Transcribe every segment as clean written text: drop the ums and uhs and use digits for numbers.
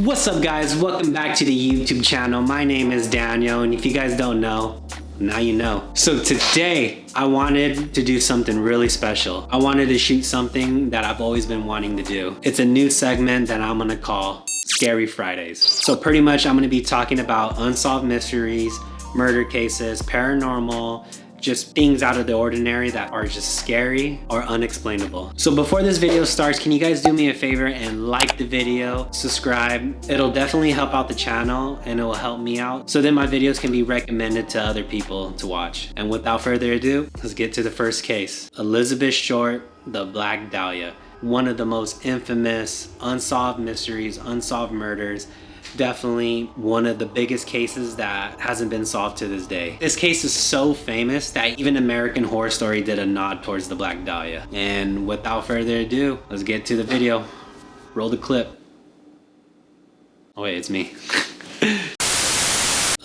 What's up guys, welcome back to the YouTube channel. My name is Daniel, and if you guys don't know, now you know. So today I wanted to do something really special. I wanted to shoot something that I've always been wanting to do. It's a new segment that I'm gonna call Scary Fridays. So pretty much I'm gonna be talking about unsolved mysteries, murder cases, paranormal, just things out of the ordinary that are just scary or unexplainable. So before this video starts, can you guys do me a favor and like the video, subscribe? It'll definitely help out the channel and it will help me out so then my videos can be recommended to other people to watch. And without further ado, let's get to the first case. Elizabeth Short, the Black Dahlia. One of the most infamous unsolved mysteries, unsolved murders. Definitely one of the biggest cases that hasn't been solved to this day. This case is so famous that even American Horror Story did a nod towards the Black Dahlia. And without further ado, let's get to the video. Roll the clip. Oh wait, it's me.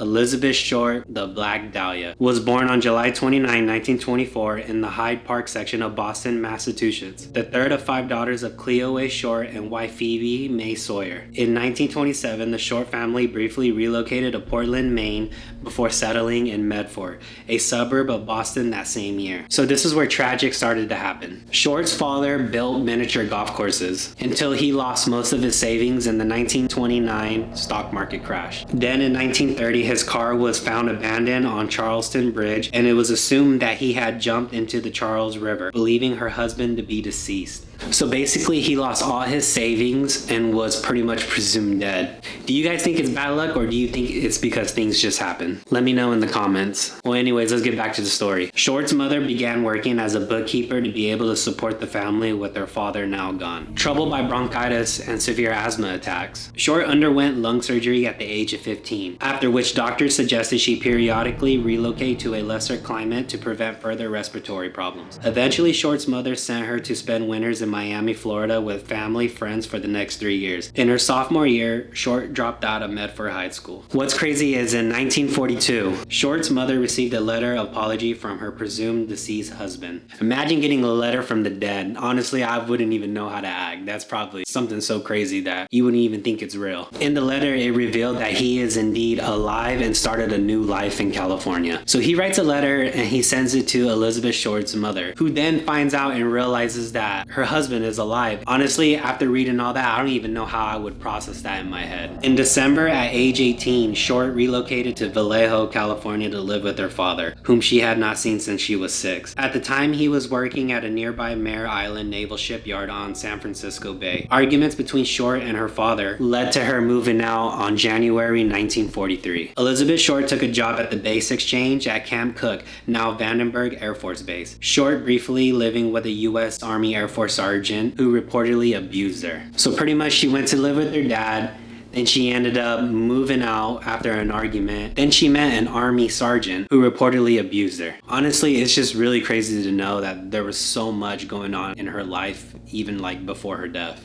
Elizabeth Short, the Black Dahlia, was born on July 29, 1924 in the Hyde Park section of Boston, Massachusetts, the third of 5 daughters of Cleo A. Short and wife Phoebe May Sawyer. In 1927, the Short family briefly relocated to Portland, Maine before settling in Medford, a suburb of Boston that same year. So this is where tragic started to happen. Short's father built miniature golf courses until he lost most of his savings in the 1929 stock market crash. Then in 1930, his car was found abandoned on Charleston Bridge, and it was assumed that he had jumped into the Charles River, believing her husband to be deceased. So basically he lost all his savings and was pretty much presumed dead. Do you guys think it's bad luck, or do you think it's because things just happen? Let me know in the comments. Well anyways, let's get back to the story. Short's mother began working as a bookkeeper to be able to support the family with their father now gone. Troubled by bronchitis and severe asthma attacks, Short underwent lung surgery at the age of 15, after which doctors suggested she periodically relocate to a lesser climate to prevent further respiratory problems. Eventually, Short's mother sent her to spend winters in Miami, Florida with family friends for the next 3 years. In her sophomore year, Short dropped out of Medford High School. What's crazy is in 1942, Short's mother received a letter of apology from her presumed deceased husband. Imagine getting a letter from the dead. Honestly, I wouldn't even know how to act. That's probably something so crazy that you wouldn't even think it's real. In the letter, it revealed that he is indeed alive and started a new life in California. So he writes a letter and he sends it to Elizabeth Short's mother, who then finds out and realizes that her husband is alive. Honestly, after reading all that, I don't even know how I would process that in my head. In December, at age 18, Short relocated to Vallejo, California to live with her father, whom she had not seen since she was 6. At the time, he was working at a nearby Mare Island naval shipyard on San Francisco Bay. Arguments between Short and her father led to her moving out on January 1943. Elizabeth Short took a job at the base exchange at Camp Cook, now Vandenberg Air Force Base. Short briefly living with a U.S. Army Air Force sergeant who reportedly abused her. So pretty much she went to live with her dad. Then she ended up moving out after an argument. Then she met an army sergeant who reportedly abused her. Honestly, it's just really crazy to know that there was so much going on in her life, even like before her death.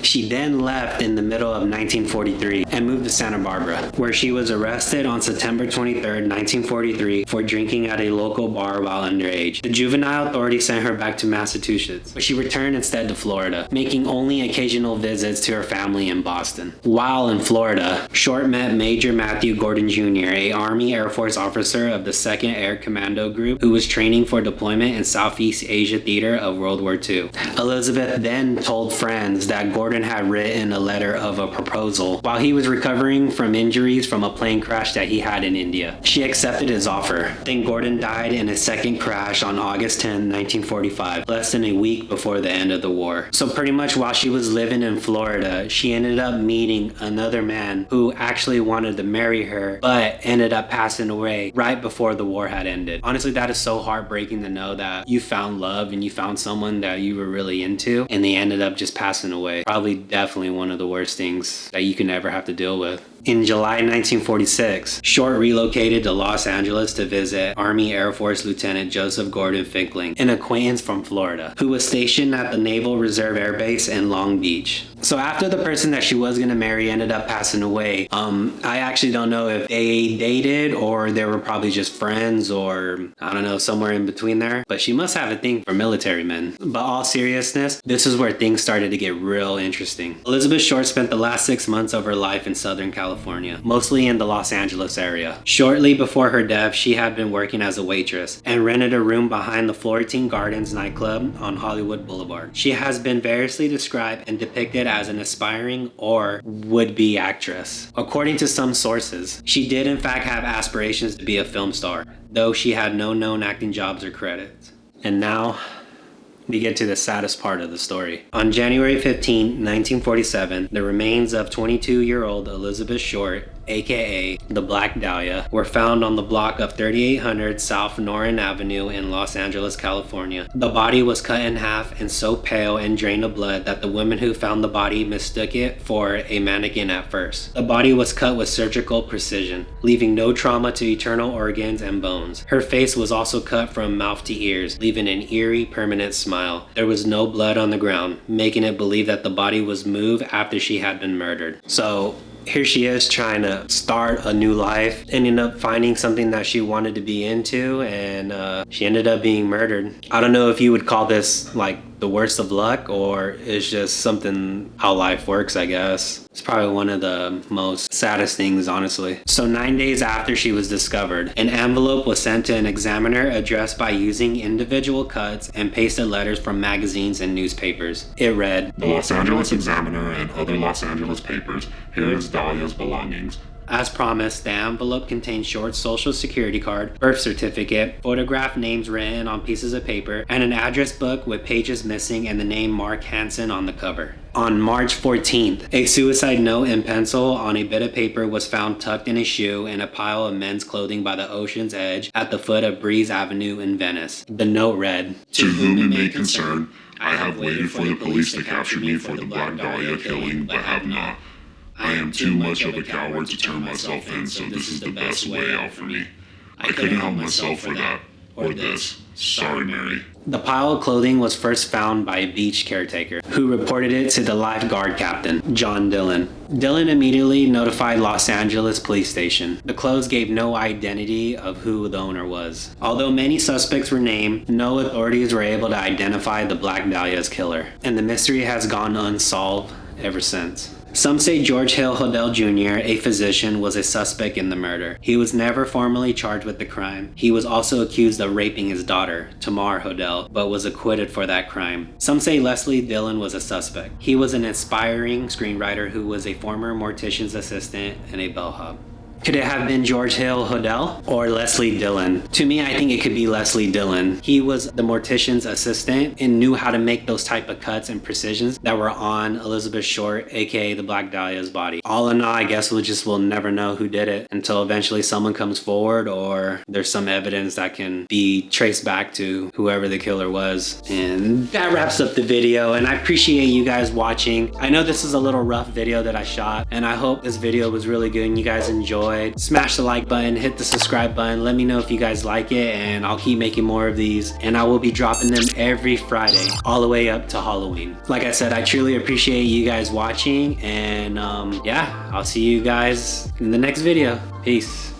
She then left in the middle of 1943 and moved to Santa Barbara, where she was arrested on September 23rd, 1943 for drinking at a local bar while underage. The juvenile authorities sent her back to Massachusetts, but she returned instead to Florida, making only occasional visits to her family in Boston. While in Florida, Short met Major Matthew Gordon Jr., a Army Air Force officer of the 2nd Air Commando Group who was training for deployment in Southeast Asia theater of World War II. Elizabeth then told friends that Gordon had written a letter of a proposal while he was recovering from injuries from a plane crash that he had in India. She accepted his offer. Then Gordon died in a second crash on August 10, 1945, less than a week before the end of the war. So pretty much while she was living in Florida, she ended up meeting another man who actually wanted to marry her, but ended up passing away right before the war had ended. Honestly, that is so heartbreaking to know that you found love and you found someone that you were really into, and they ended up just passing away. Probably definitely one of the worst things that you can ever have to deal with. In July 1946, Short relocated to Los Angeles to visit Army Air Force Lieutenant Joseph Gordon Finkling, an acquaintance from Florida, who was stationed at the Naval Reserve Air Base in Long Beach. So after the person that she was going to marry ended up passing away, I actually don't know if they dated or they were probably just friends or, I don't know, somewhere in between there. But she must have a thing for military men. But all seriousness, this is where things started to get real interesting. Elizabeth Short spent the last 6 months of her life in Southern California, mostly in the Los Angeles area. Shortly before her death, she had been working as a waitress and rented a room behind the Florentine Gardens nightclub on Hollywood Boulevard. She has been variously described and depicted as an aspiring or would-be actress. According to some sources, she did in fact have aspirations to be a film star, though she had no known acting jobs or credits. And now, we get to the saddest part of the story. On January 15, 1947, the remains of 22-year-old Elizabeth Short, aka the Black Dahlia, were found on the block of 3800 South Norrin Avenue in Los Angeles, California. The body was cut in half and so pale and drained of blood that the women who found the body mistook it for a mannequin at first. The body was cut with surgical precision, leaving no trauma to internal organs and bones. Her face was also cut from mouth to ears, leaving an eerie, permanent smile. There was no blood on the ground, making it believed that the body was moved after she had been murdered. So here she is trying to start a new life, ending up finding something that she wanted to be into, and she ended up being murdered. I don't know if you would call this like the worst of luck or it's just something how life works, I guess. It's probably one of the most saddest things, honestly. So 9 days after she was discovered, an envelope was sent to an examiner addressed by using individual cuts and pasted letters from magazines and newspapers. It read, "The Los Angeles Examiner and other Los Angeles papers. Here is Dahlia's belongings." As promised, the envelope contained Short's social security card, birth certificate, photograph names written on pieces of paper, and an address book with pages missing and the name Mark Hansen on the cover. On March 14th, a suicide note in pencil on a bit of paper was found tucked in a shoe in a pile of men's clothing by the ocean's edge at the foot of Breeze Avenue in Venice. The note read, "To whom it may concern, I have waited for the police to capture me for the Black Dahlia killing, but have not. I am too much of a coward to turn myself in, so this is the best way out for me. I couldn't help myself for that, or this. Sorry, Mary." The pile of clothing was first found by a beach caretaker, who reported it to the lifeguard captain, John Dillon. Dillon immediately notified Los Angeles Police Station. The clothes gave no identity of who the owner was. Although many suspects were named, no authorities were able to identify the Black Dahlia's killer, and the mystery has gone unsolved ever since. Some say George Hill Hodel Jr., a physician, was a suspect in the murder. He was never formally charged with the crime. He was also accused of raping his daughter, Tamar Hodel, but was acquitted for that crime. Some say Leslie Dillon was a suspect. He was an aspiring screenwriter who was a former mortician's assistant and a bellhop. Could it have been George Hill Hodel or Leslie Dillon? To me, I think it could be Leslie Dillon. He was the mortician's assistant and knew how to make those type of cuts and precisions that were on Elizabeth Short, aka the Black Dahlia's body. All in all, I guess we'll never know who did it until eventually someone comes forward or there's some evidence that can be traced back to whoever the killer was. And that wraps up the video, and I appreciate you guys watching. I know this is a little rough video that I shot, and I hope this video was really good and you guys enjoyed. Smash the like button, hit the subscribe button, let me know if you guys like it, and I'll keep making more of these, and I will be dropping them every Friday all the way up to Halloween. Like I said, I truly appreciate you guys watching, and yeah, I'll see you guys in the next video. Peace.